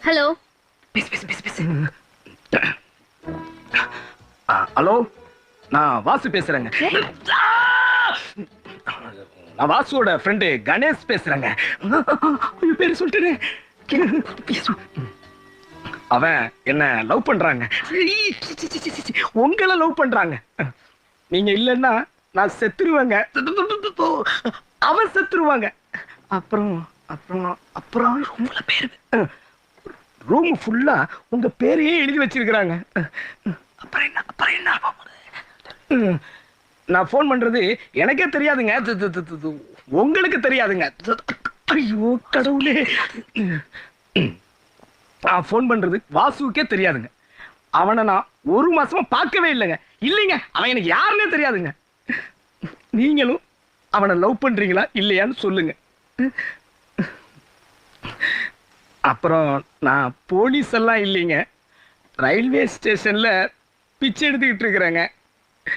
Hello. Hello, நான் வாசு பேசுறேங்க. நான் வாசுவோட ஃப்ரெண்டு கணேஷ் பேசுறேங்க. பேரு சொல்லிட்டேனே. அவன் என்ன லவ் பண்றாங்க. உங்களை லவ் பண்றாங்க. நீங்க இல்லைன்னா நான் செத்துருவேங்க. அவன் செத்துருவாங்க. அப்புறம் அப்புறம் அப்புறம் உங்கள பேரு ரூம் ஃபுல்லா உங்க பேரையே எழுதி வச்சிருக்கிறாங்க. அப்புறம் என்ன அப்புறம் என்ன? நான் ஃபோன் பண்றது எனக்கே தெரியாதுங்க. உங்களுக்கு தெரியாதுங்க. ஐயோ கடவுளே. நான் ஃபோன் பண்றது வாசுவுக்கே தெரியாதுங்க. அவனை நான் ஒரு மாசமா பார்க்கவே இல்லைங்க. இல்லைங்க, அவன் எனக்கு யாருன்னே தெரியாதுங்க. நீங்களும் அவனை லவ் பண்றீங்களா இல்லையான்னு சொல்லுங்க. அப்புறம் நான் போலீஸ் எல்லாம் இல்லைங்க. ரயில்வே ஸ்டேஷன்ல பிச்சை எடுத்துக்கிட்டு இருக்கிறேங்க.